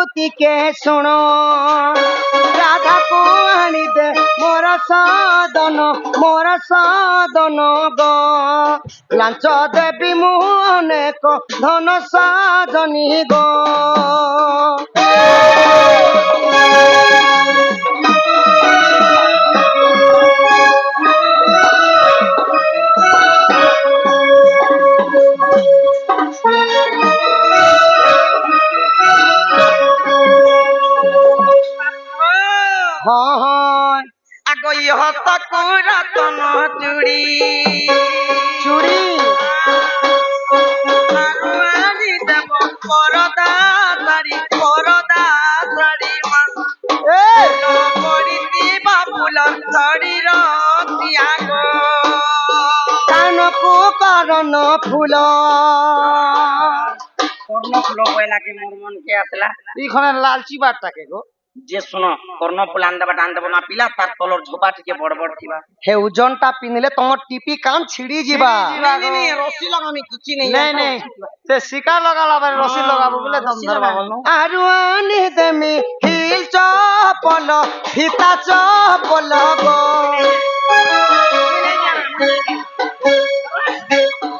दुती के सुनो राधा को आनी दे मोर साधन गो लांच देवी मु अनेक धन साधनी गो हाँ हाँ आगो यह तक रतन चूड़ी चूड़ी आनी देव परदा साड़ी पड़ीबा फूल शरीर त्याग कान को कारण फूल কর্ণ ফুল কইলা কি মোর মন কে আসলা এইখানে লালচি বাটটাকে গো যে শুনো কর্ণ ফুল আনদেব না পিলা তার তলর ঝোপা টিকে বড় বড় থিবা হে ওজনটা পিনলে তোমার টিপি কান ছিড়ি ଯିବା নি রশি লাগামি কিছু নেই নাই নাই সে শিকা লগালা বারে রশি লগাবো বলে দম ধরবা বলনো আরু আনি দেমি হিল চপল ফিতা চপল গো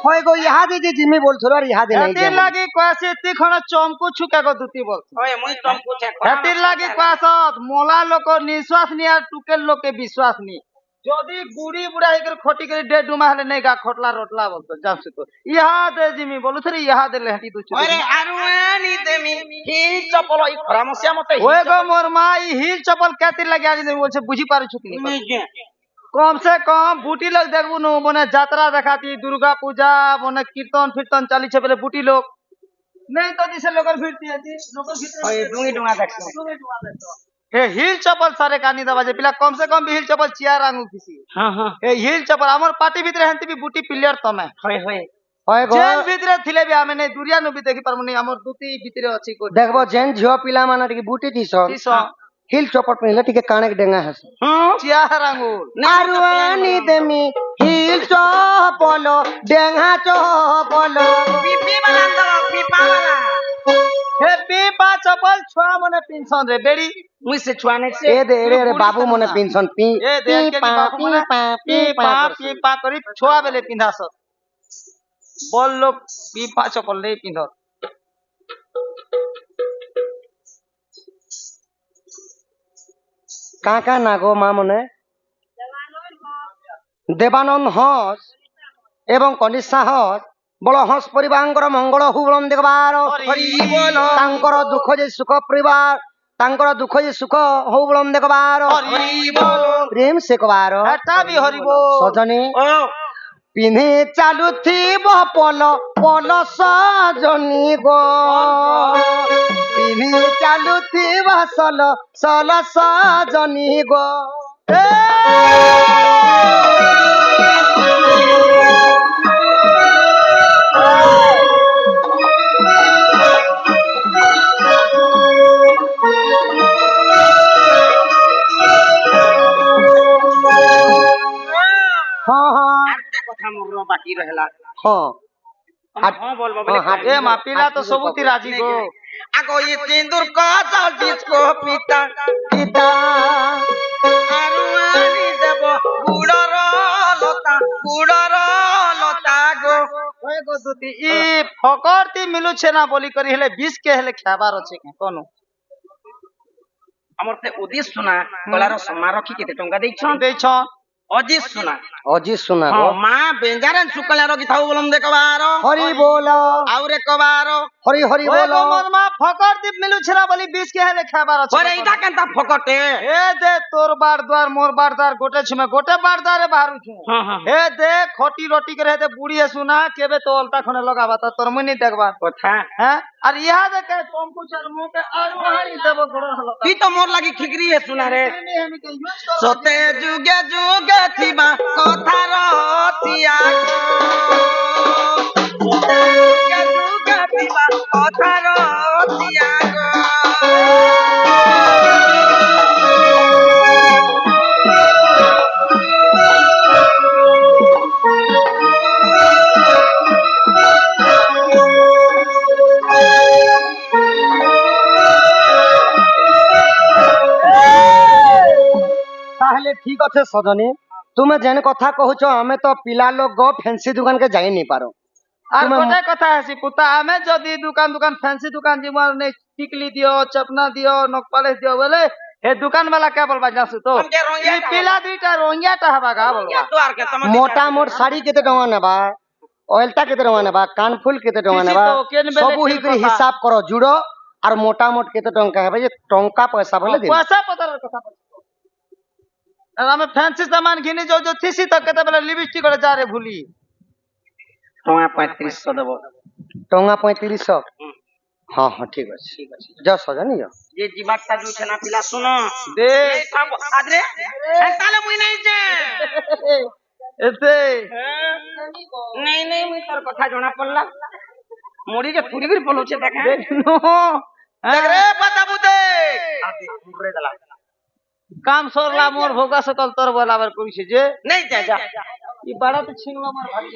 হয় গো ইহাদে যে জিমি বলছলো আর ইহাদে নাই হেতির লাগি কয়াছে তিখণ চমকু ছুকা গো দুতি বল ওই মুই চমকু চে হেতির লাগি কয়াছত মোলা লোক নিশ্বাস নি আর টুকেল লোকে বিশ্বাস নি যদি বুড়ি বুড়া হইकर খটি করে ডে ডুমা হলে নাই গা খটলা রটলা বলতো জামছে তো ইহাদে জিমি বলুছরি ইহাদে লেহটি দুচু আরে আরু আনি দেমি হিল চপল এই খরামসিয়া মতে ওই গো মোর মা ই হিল চপল কেতির লাগি আনি দেমি বলছে বুঝি পারছু কি कम से कम बुटी लोग देखबू नु मने यात्रा देखाती दुर्गा पूजा मने कीर्तन फीर्तन चली छे पहले बुटी लोग नहीं तो दिसे लोकर फिरती है जी लोकर भीतर ওই ডুঙি ডুঙা দেখছো हे हिल चप्पल सारे कानी दबा जे पिला कम से कम भी हिल चप्पल चियार आंगू किसी हां हां हे हिल चप्पल हमर पार्टी भीतर हंती भी बुटी प्लेयर तमे হয় হয় হয় গো जेल भीतर थिले भी हमें नहीं दुरिया नु भी देखि परमुनी हमर दुती भीतर अछि को দেখবো যেন ঝিও পিলা মানে টিকে বুটি দিছ तीसो হিল চপট পিনলে টিকে কানে ডেঙ্গা হাসে चियार आंगू আরু আনি দেমি হিল চপল ডেঙ্গা চপল পিপি বালা আনদব পিপা বালা हे पीपा चप्पल छुआ मने पिनसन रे बेड़ी মুই সে ছুয়া নাই এ দে রে রে বাবু মনে পিনছন পি ए পি देख के পা बाबू পি मने পা পি পা पीपा करी छुआ बेले पिंधास बोल लोग पीपा चप्पल नहीं पिंध কাকা নাগো মা মনে দেবানন্দ হস এবং কনিষ্ঠা হস বড় হস পরিবারଙ୍କର মঙ্গল হু বলম দেখবার হরি বল তাঙ্কর দুঃখ যে সুখ পরিবার তাঙ্কর দুঃখ যে সুখ হু বলম দেখবার হরি বল প্রেম সে কবার এটা भी हरि बोल সজনী ও পিন্ধি চালুথিব পল পল সজনী গো পিন্ধি চালুথিব সল সল সজনী গো হ্যাঁ হ্যাঁ আরেকটা কথা মোর বাকি রহলা হ্যাঁ হ্যাঁ বলবো ए मापिला तो सबुती राजी गो আগো ই সিন্দুর কাজল ডিস্কো পিতা পিতা আরু আনি দেব গুড়র লতা গো ओए गो दुती ई फकरती मिलु छे ना बोली करी हेले 20 के हेले खाबार আছে कोनु আমার তে উদিস শোনা গলার সমার রাখি কেতে টঙ্কা দেইছ দেইছ অজিস শোনা অজিত শোনা গো হ্যাঁ মা বেঞ্জারেন শুকলা রকি থাও বলম দেখবার হরি বল আউরে কবার হরি হরি ओए বল गो मोर मा फकरती मिलु छे ना बोली 20 के हेले खाबार আছে ওরে এটা কেনতা ফকটে ए दे तोर बार द्वार मोर बार द्वार गोटे छमे गोटे बार द्वारे बाहरु छु হ্যাঁ হ্যাঁ ए दे खटी रोटी करे दे बुढ़ी सुना केबे तो अलता खने लगाबा त तोर मुनी देखबा কথা हैं और यहा दे के तुमको चल मुंह के और वहां देबो गोड़ हलो তুই তো মোর লাগি ঠিকরি হে শুনা রে সতে যুগে যুগে থিবা কথার তিয়াগ সতে যুগে যুগে থিবা কথার তিয়াগ যে ঠিক আছে সজনী তুমি যেন কথা কହୁଛ ଆମେ ତ ପିଲା ଲୋକ ଫ୍ୟାନ୍ସି ଦୋକାନ କେ ଯାଇ ନି ପାरो আর ତୁମେ গোটে কথা আছে পুতা আমি যদি দোকান দোকান ফ্যান্সি দোকান জীবন নেই টিকলি দিও চপনা দিও নকপালিশ দিও বলে হে দোকান वाला क्या बोलबा जासु तो हमके रोइया ई पिला दुईटा रोइयाटा हबा गा बोलबा तो आर के तम ମୋଟା ମୋଟ ଶାଢୀ କେତେ ଟଙ୍କା ନେବା ଅଏଲଟା କେତେ ଟଙ୍କା ନେବା କାନଫୁଲ କେତେ ଟଙ୍କା କିଛି ନେବା ତ କେନ ବେଲେ ସବୁ କେନ ହେଇକରି କଥା। ହିସାବ କର ଜୁଡ আর মোটা মোট কেতে টঙ্কা হবে যে টঙ্কা পয়সা বলে দিন পয়সা পতর কথা আর আমি ফ্যান্সি সামান ঘিনি যাও যে থিসি তো কেতে বেলে লিপস্টিক করে যা রে ভুলি टोया 3500 देबो টঙ্কা 3500 হ্যাঁ হ্যাঁ ঠিক আছে যাও সজনী যাও जे जीवाटा जो छना पिला सुनो দে आदरे ताले मुई नहीं जे এতে नहीं नहीं मुई तोर कथा जणा पड़ला मोड़ी जे थुरी कर पलो छे देखे দেখনো देख रे पता बुते आदि मुरे दला কাম সরলা মোর ভোগা সকল তোর বলাবার কইছে যে नहीं जा जा ই বাড়া তো ছিংলো আমার ভাগ্য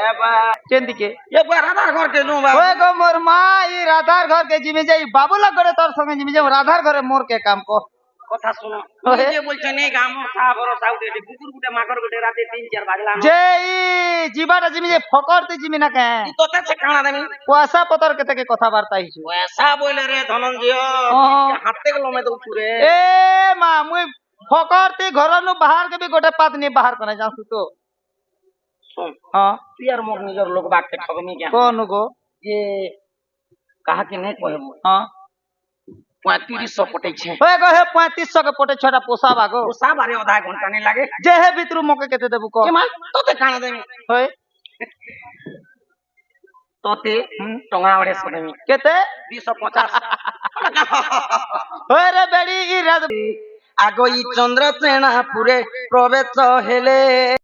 ए बा কেন দিকে ये बराबर घर के नु बा ওই গো মোর মা ই রাধার ঘর কে জিমে যাই বাবুলা করে তোর সঙ্গে জিমে যাই রাধার ঘরে মোর কে কাম কর कथा सुनो ओहे। जे बोलछे नहीं गाम सा भरोसा उठे कुकुर गुटे माकर गुटे राते 3-4 बाजला যে ই জিবাটা জিমে যাই ফকরতে জিমি না কে ई तो से खाना देमी পয়সা পতর কে থেকে কথাবার্তা হইছে पैसा बोले रे धनंजय ओहो। हाथे गलो में तो छुरे এ মা মুই ফকরতে ঘরনু বাহার কে বি গোটে পাতনি বাহার করে যাসু তো सुन হ্যাঁ तू यार मोर निजर लोग बात के ठगमी क्या কোন গো ये कहा कि नहीं कहे হ্যাঁ 3500 पटै छे ওই গো হে 3500 কে পটে ছটা পোসাবা গো वो सा बारे आधा घंटा नहीं लागे যে হে ভিতরু মকে কেতে দেবু কো के मां तोते खाना देमी হয় तोते टंगा वड़े सुनेमी কেতে 250 ওই রে বেড়ি ই রাজ आगो ई चंद्र सेना पुरे प्रवेश हेले